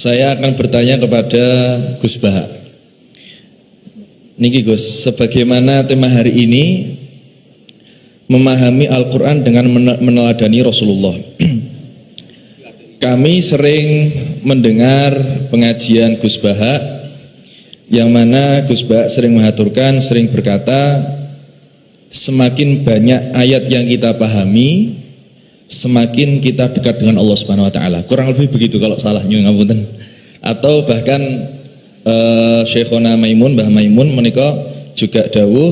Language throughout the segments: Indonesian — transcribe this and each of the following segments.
Saya akan bertanya kepada Gus Baha. Niki Gus, sebagaimana tema hari ini memahami Al-Quran dengan meneladani Rasulullah. Kami sering mendengar pengajian Gus Baha, yang mana Gus Baha sering mengaturkan, sering berkata, semakin banyak ayat yang kita pahami, semakin kita dekat dengan Allah Subhanahu Wa Taala. Kurang lebih begitu kalau salahnya ngapunten. Atau bahkan Syekhona Maimun, Mbah Maimun menika juga dawuh,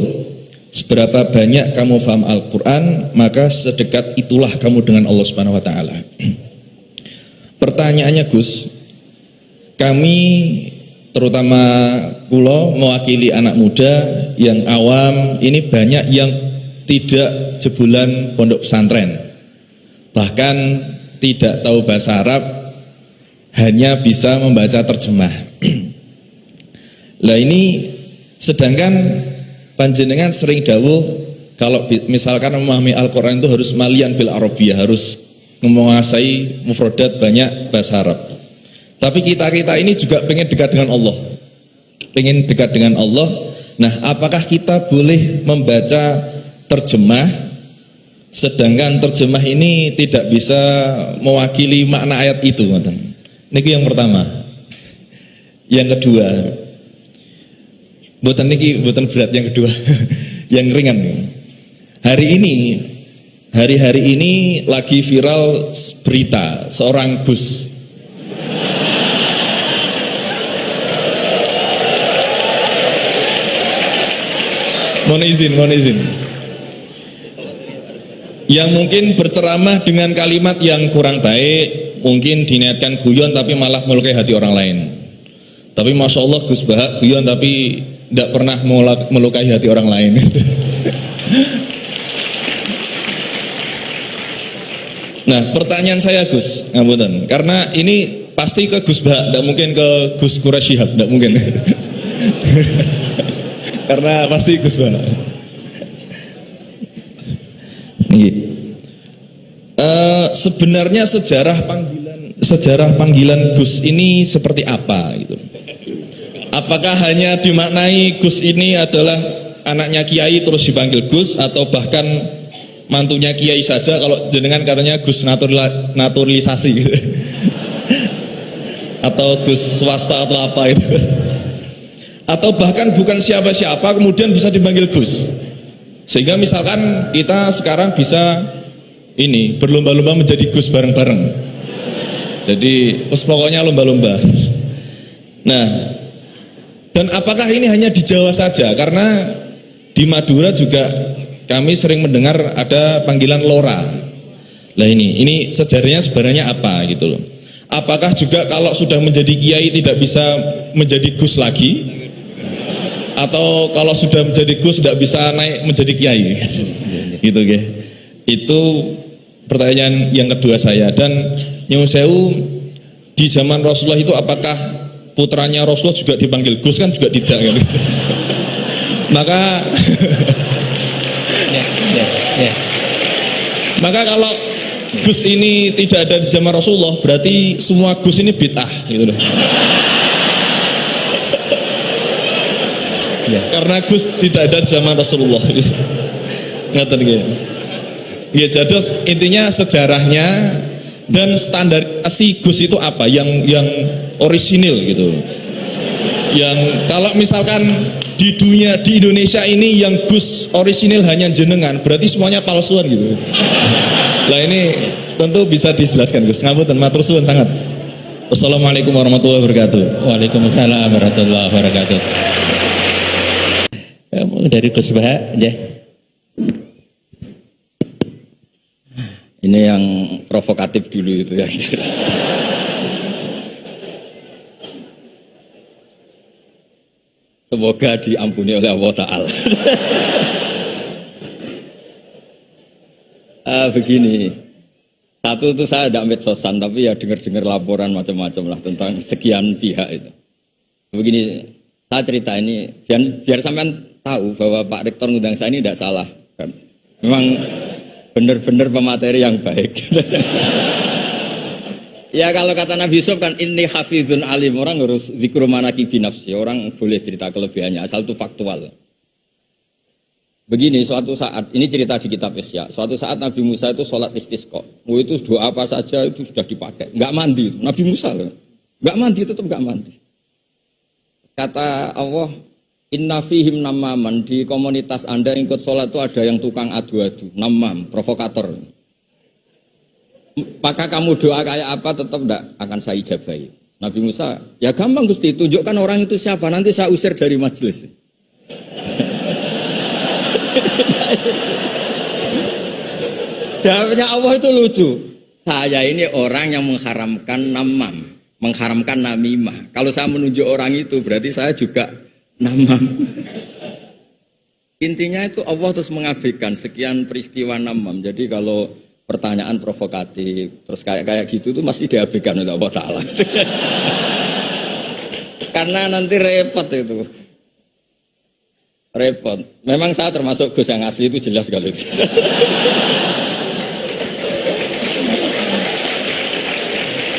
seberapa banyak kamu paham Al-Quran, maka sedekat itulah kamu dengan Allah Subhanahu Wa Taala. Pertanyaannya Gus, kami terutama kula mewakili anak muda yang awam, ini banyak yang tidak jebolan pondok pesantren, bahkan tidak tahu bahasa Arab, hanya bisa membaca terjemah. Lah ini sedangkan panjenengan sering dawuh kalau misalkan memahami Al-Quran itu harus malian bil Arabiyah, harus menguasai mufradat banyak bahasa Arab. Tapi kita ini juga pengen dekat dengan Allah, pengen dekat dengan Allah. Nah, apakah kita boleh membaca terjemah, sedangkan terjemah ini tidak bisa mewakili makna ayat itu? Ini yang pertama. Yang kedua, buatan berat yang kedua, yang ringan. Hari-hari ini lagi viral berita seorang Gus. Mohon izin. Yang mungkin berceramah dengan kalimat yang kurang baik, mungkin diniatkan guyon tapi malah melukai hati orang lain. Tapi Masya Allah Gus Baha guyon tapi tidak pernah melukai hati orang lain. Nah, pertanyaan saya Gus, ngapunten, karena ini pasti ke Gus Baha, tidak mungkin ke Gus Quraisy Shihab, tidak mungkin. Karena pasti Gus Baha. Sebenarnya sejarah panggilan Gus ini seperti apa gitu? Apakah hanya dimaknai Gus ini adalah anaknya Kiai terus dipanggil Gus, atau bahkan mantunya Kiai saja, kalau jenengan katanya Gus naturalisasi gitu. Atau Gus swasta atau apa itu. Atau bahkan bukan siapa-siapa kemudian bisa dipanggil Gus. Sehingga misalkan kita sekarang bisa ini berlomba-lomba menjadi Gus bareng-bareng. Jadi pokoknya lomba-lomba. Nah, dan apakah ini hanya di Jawa saja? Karena di Madura juga kami sering mendengar ada panggilan Lora. Lah ini sejarahnya sebenarnya apa gitu loh. Apakah juga kalau sudah menjadi kiai tidak bisa menjadi Gus lagi? Atau kalau sudah menjadi Gus tidak bisa naik menjadi kiai? Gitu ya. Itu pertanyaan yang kedua saya. Dan nyuwun sewu, di zaman Rasulullah itu apakah putranya Rasulullah juga dipanggil Gus? Kan juga tidak kan? Maka kalau Gus ini tidak ada di zaman Rasulullah, berarti semua Gus ini bid'ah gitu loh. Karena Gus tidak ada di zaman Rasulullah. Ngaten nggih. Nggih, jadi intinya sejarahnya dan standarisasi Gus itu apa yang orisinil gitu. Yang kalau misalkan di Indonesia ini yang Gus orisinil hanya jenengan, berarti semuanya palsuan gitu. Lah ini tentu bisa dijelaskan Gus. Ngapunten, matur suwun sangat. Wassalamualaikum warahmatullahi wabarakatuh. Waalaikumsalam warahmatullahi wabarakatuh. Dari Gus Baha, ya. Ini yang provokatif dulu itu ya. Semoga diampuni oleh Allah Ta'ala. Begini, satu itu saya tidak medsosan, tapi ya dengar-dengar laporan macam-macam lah tentang sekian pihak itu. Begini, saya cerita ini biar sampean tahu bahwa Pak Rektor ngundang saya ini tidak salah kan. Memang benar-benar pemateri yang baik. Ya kalau kata Nabi Yusuf kan ini hafizun alim, orang harus zikru manaki binafsi, orang boleh cerita kelebihannya asal itu faktual. Begini, suatu saat, ini cerita di kitab Ihya, suatu saat Nabi Musa itu sholat istisqa, itu doa apa saja itu sudah dipakai, nggak mandi, Nabi Musa loh, nggak mandi, tetap nggak mandi. Kata Allah, inna fihim namaman, di komunitas Anda yang ikut sholat itu ada yang tukang adu-adu, namam, provokator. Maka kamu doa kayak apa tetap enggak akan saya ijabahi. Nabi Musa, ya gampang Gusti, tunjukkan orang itu siapa, nanti saya usir dari majelis. Jawabnya Allah itu lucu. Saya ini orang yang mengharamkan namam, mengharamkan namimah. Kalau saya menunjuk orang itu berarti saya juga namam. Intinya itu Allah terus mengabaikan sekian peristiwa namam. Jadi kalau pertanyaan provokatif terus kayak gitu tuh masih diabaikan oleh Allah Ta'ala. Karena nanti repot itu. Repot. Memang saya termasuk Gus yang asli itu jelas sekali.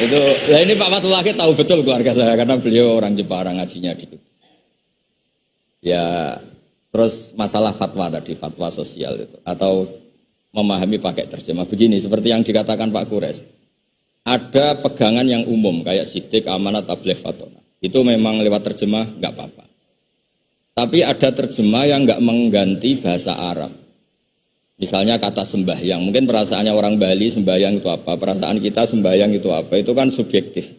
Itu, nah ini Pak Fatullah tahu betul keluarga saya karena beliau orang Jepara ngajinya di. Ya, terus masalah fatwa tadi, fatwa sosial itu atau memahami pakai terjemah begini seperti yang dikatakan Pak Kures. Ada pegangan yang umum kayak sidik, amanat, tabligh, fatona. Itu memang lewat terjemah nggak apa-apa. Tapi ada terjemah yang nggak mengganti bahasa Arab. Misalnya kata sembahyang, mungkin perasaannya orang Bali sembahyang itu apa, perasaan kita sembahyang itu apa, itu kan subjektif.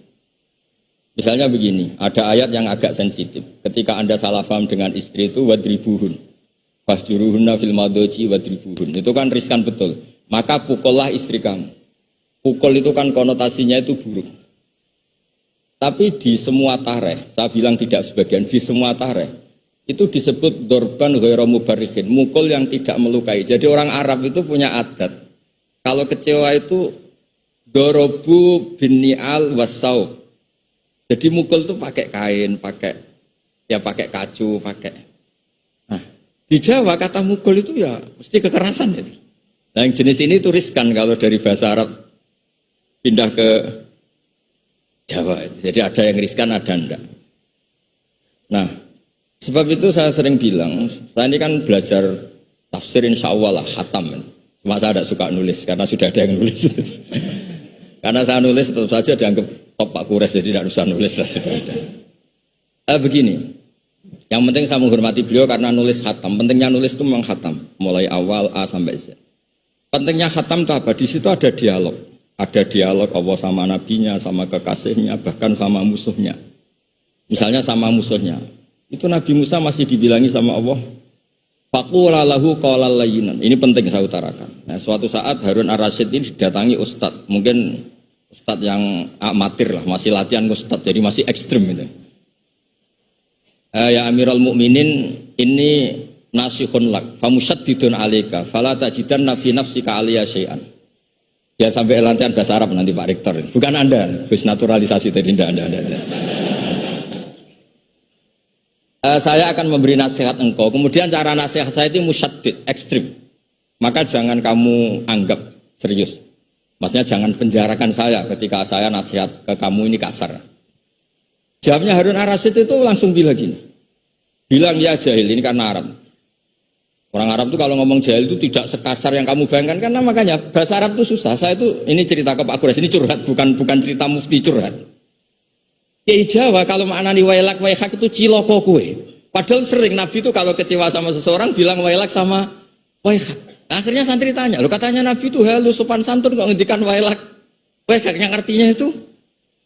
Misalnya begini, ada ayat yang agak sensitif. Ketika Anda salah paham dengan istri itu wadribuhun, fahjuruhunna fil madoji wadribuhun. Itu kan riskan betul. Maka pukullah istri kamu. Pukul itu kan konotasinya itu buruk. Tapi di semua tareh, saya bilang tidak sebagian, di semua tareh itu disebut dorban ghairu mubarrihin, mukul yang tidak melukai. Jadi orang Arab itu punya adat. Kalau kecewa itu dorobu binni'al wasau. Jadi mukul itu pakai kain, pakai kacu, pakai. Nah, di Jawa kata mukul itu ya mesti kekerasan itu. Nah, yang jenis ini itu riskan kalau dari bahasa Arab pindah ke Jawa. Jadi ada yang riskan, ada enggak. Nah, sebab itu saya sering bilang, saya ini kan belajar tafsir insya Allah lah, khatam. Cuma saya tidak suka nulis, karena sudah ada yang nulis. Karena saya nulis tetap saja dianggap top Pak Kures, jadi tidak usah nulis lah, sudah ada. Begini, yang penting saya menghormati beliau karena nulis khatam. Pentingnya nulis itu memang khatam, mulai awal A sampai Z. Pentingnya khatam itu apa? Di situ ada dialog. Ada dialog Allah sama nabinya, sama kekasihnya, bahkan sama musuhnya. Misalnya sama musuhnya. Itu Nabi Musa masih dibilangi sama Allah, faqula lahu qawlan layyinan. Ini penting saya utarakan. Nah, suatu saat Harun Ar-Rasyid ini didatangi ustadz, mungkin ustadz yang amatir lah, masih latihan ustadz, jadi masih ekstrim itu. Ya Amirul Mukminin, ini nasihun lak, famusyaddidun alaika, fala tajidanna fi nafsika aliyya syai'an. Ya sampai latihan bahasa Arab nanti Pak Rektor. Bukan Anda, Gus naturalisasi tadi Anda. Saya akan memberi nasihat engkau, kemudian cara nasihat saya itu musyaddid, ekstrim. Maka jangan kamu anggap serius. Maksudnya jangan penjarakan saya ketika saya nasihat ke kamu ini kasar. Jawabnya Harun Ar-Rasyid itu langsung bilang gini. Bilang ya jahil, ini karena Arab. Orang Arab itu kalau ngomong jahil itu tidak sekasar yang kamu bayangkan. Karena makanya bahasa Arab itu susah. Saya itu, ini cerita ke Pak Kures, ini curhat, bukan cerita mufti curhat. Kiai Jawa kalau maknani wailak waihak itu ciloko kue. Padahal sering Nabi itu kalau kecewa sama seseorang bilang wailak sama waihak. Akhirnya santri tanya, lo katanya Nabi itu halus sopan santun kok ngendikan wailak waihak, yang artinya itu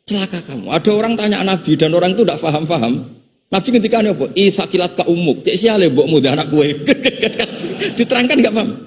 celaka kamu. Ada orang tanya Nabi dan orang itu tidak paham. Nabi ngendikan apa? Sakilat ka umuk. Cek siale mbokmu anak kue. Diterangkan enggak paham.